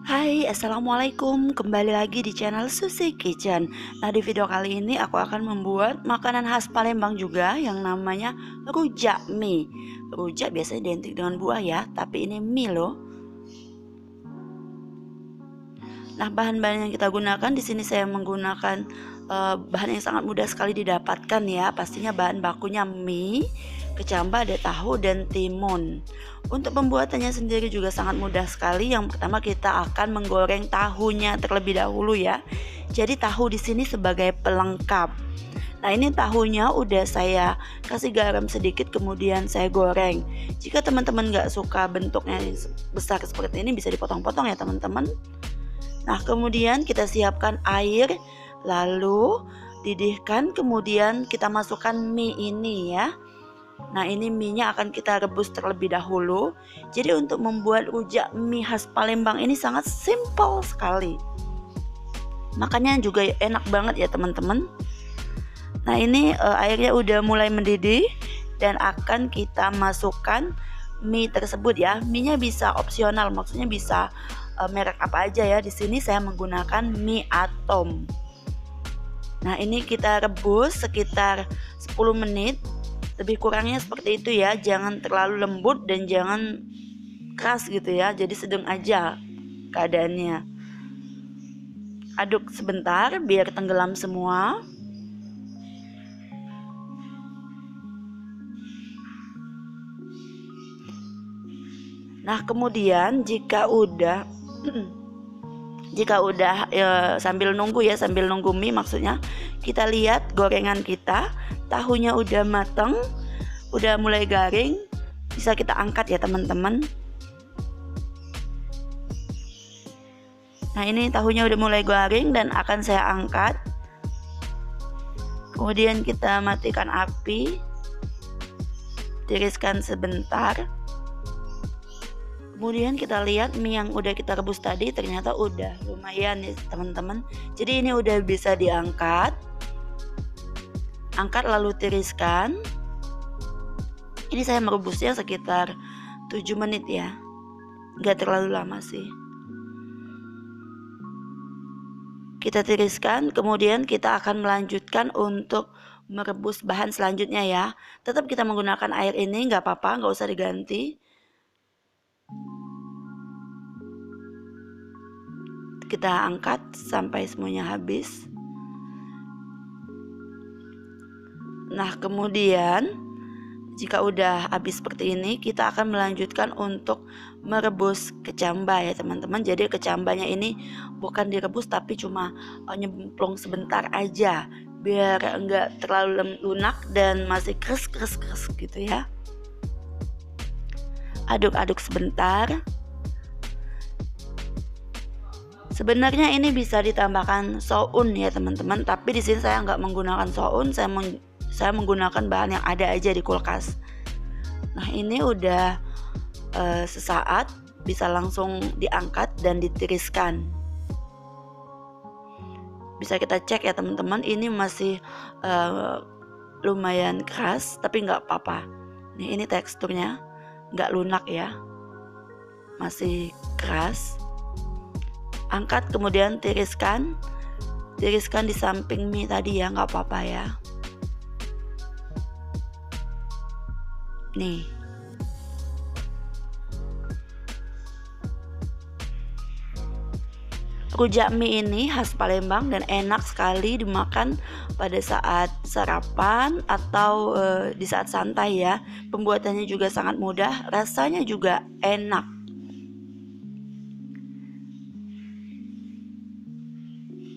Hai, assalamualaikum. Kembali lagi di channel Susi Kitchen. Nah, di video kali ini aku akan membuat makanan khas Palembang juga yang namanya rujak mie. Rujak biasanya identik dengan buah ya, tapi ini mie loh. Nah, bahan-bahan yang kita gunakan di sini saya menggunakan bahan yang sangat mudah sekali didapatkan ya. Pastinya bahan bakunya mie, kecambah, ada tahu dan timun. Untuk pembuatannya sendiri juga sangat mudah sekali. Yang pertama kita akan menggoreng tahunya terlebih dahulu ya. Jadi tahu di sini sebagai pelengkap. Nah, ini tahunya udah saya kasih garam sedikit kemudian saya goreng. Jika teman-teman nggak suka bentuknya besar seperti ini bisa dipotong-potong ya teman-teman. Nah, kemudian kita siapkan air, lalu didihkan, kemudian kita masukkan mie ini ya. Nah, ini mie-nya akan kita rebus terlebih dahulu. Jadi untuk membuat rujak mie khas Palembang ini sangat simpel sekali. Makanya juga enak banget ya teman-teman. Nah, ini airnya udah mulai mendidih dan akan kita masukkan mie tersebut ya. Mie-nya bisa opsional, maksudnya bisa merek apa aja ya. Di sini saya menggunakan mie atom. Nah, ini kita rebus sekitar 10 menit. Lebih kurangnya seperti itu ya. Jangan terlalu lembut dan jangan keras gitu ya. Jadi sedang aja keadaannya. Aduk sebentar biar tenggelam semua. Nah, kemudian jika udah sambil nunggu mie maksudnya, kita lihat gorengan kita, tahunya udah mateng, udah mulai garing, bisa kita angkat ya teman-teman. Nah, ini tahunya udah mulai garing dan akan saya angkat. Kemudian kita matikan api, tiriskan sebentar. Kemudian kita lihat mie yang udah kita rebus tadi ternyata udah lumayan ya teman-teman. Jadi ini udah bisa diangkat. Angkat lalu tiriskan. Ini saya merebusnya sekitar 7 menit ya. Nggak terlalu lama sih. Kita tiriskan, kemudian kita akan melanjutkan untuk merebus bahan selanjutnya ya. Tetap kita menggunakan air ini, nggak apa-apa, nggak usah diganti. Kita angkat sampai semuanya habis. Nah, kemudian jika udah habis seperti ini, kita akan melanjutkan untuk merebus kecambah ya teman-teman. Jadi kecambahnya ini bukan direbus tapi cuma nyemplung sebentar aja biar enggak terlalu lunak dan masih kres gitu ya. Aduk-aduk sebentar. Sebenarnya ini bisa ditambahkan soun ya teman-teman, tapi di sini saya nggak menggunakan soun, saya menggunakan bahan yang ada aja di kulkas. Nah, ini udah sesaat bisa langsung diangkat dan ditiriskan. Bisa kita cek ya teman-teman, ini masih lumayan keras tapi nggak apa-apa. Nih, ini teksturnya nggak lunak ya, masih keras. Angkat kemudian tiriskan di samping mie tadi ya, nggak apa-apa ya. Nih, rujak mie ini khas Palembang dan enak sekali dimakan pada saat sarapan atau di saat santai ya. Pembuatannya juga sangat mudah, rasanya juga enak.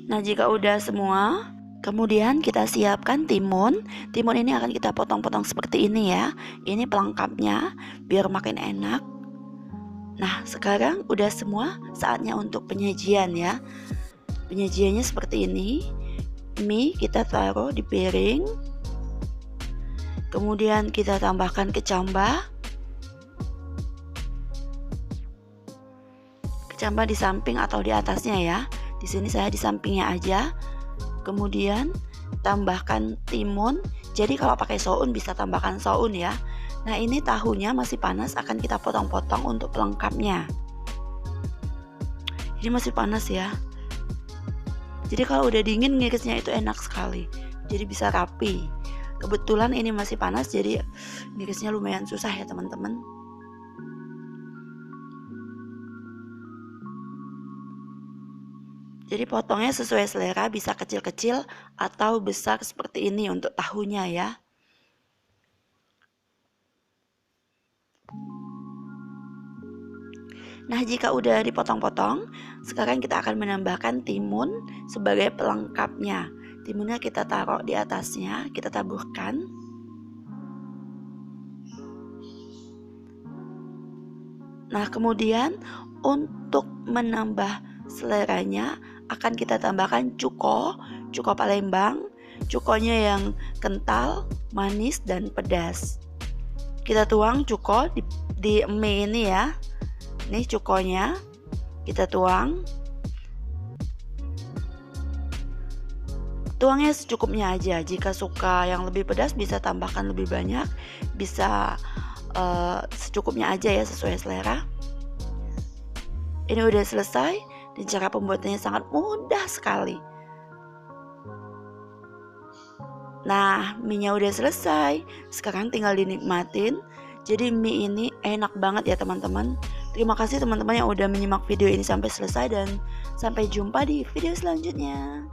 Nah, jika udah semua, kemudian kita siapkan timun. Timun ini akan kita potong-potong seperti ini ya. Ini pelengkapnya biar makin enak. Nah, sekarang udah semua, saatnya untuk penyajian ya. Penyajiannya seperti ini. Mie kita taruh di piring. Kemudian kita tambahkan kecambah. Kecambah di samping atau di atasnya ya. Di sini saya di sampingnya aja. Kemudian tambahkan timun. Jadi kalau pakai soun bisa tambahkan soun ya. Nah, ini tahunya masih panas, akan kita potong-potong untuk pelengkapnya. Ini masih panas ya. Jadi kalau udah dingin ngirisnya itu enak sekali. Jadi bisa rapi. Kebetulan ini masih panas jadi ngirisnya lumayan susah ya teman-teman. Jadi potongnya sesuai selera, bisa kecil-kecil atau besar seperti ini untuk tahunya ya. Nah, jika udah dipotong-potong, sekarang kita akan menambahkan timun sebagai pelengkapnya. Timunnya kita taruh di atasnya, kita taburkan. Nah, kemudian untuk menambah seleranya akan kita tambahkan cuko Palembang. Cukonya yang kental, manis, dan pedas. Kita tuang cuko di mie ini ya. Nih cukonya kita tuang. Tuangnya secukupnya aja. Jika suka yang lebih pedas bisa tambahkan lebih banyak, bisa secukupnya aja ya, sesuai selera. Ini udah selesai dan cara pembuatannya sangat mudah sekali. Nah, mie-nya udah selesai. Sekarang tinggal dinikmatin. Jadi mie ini enak banget ya teman-teman. Terima kasih teman-teman yang udah menyimak video ini sampai selesai dan sampai jumpa di video selanjutnya.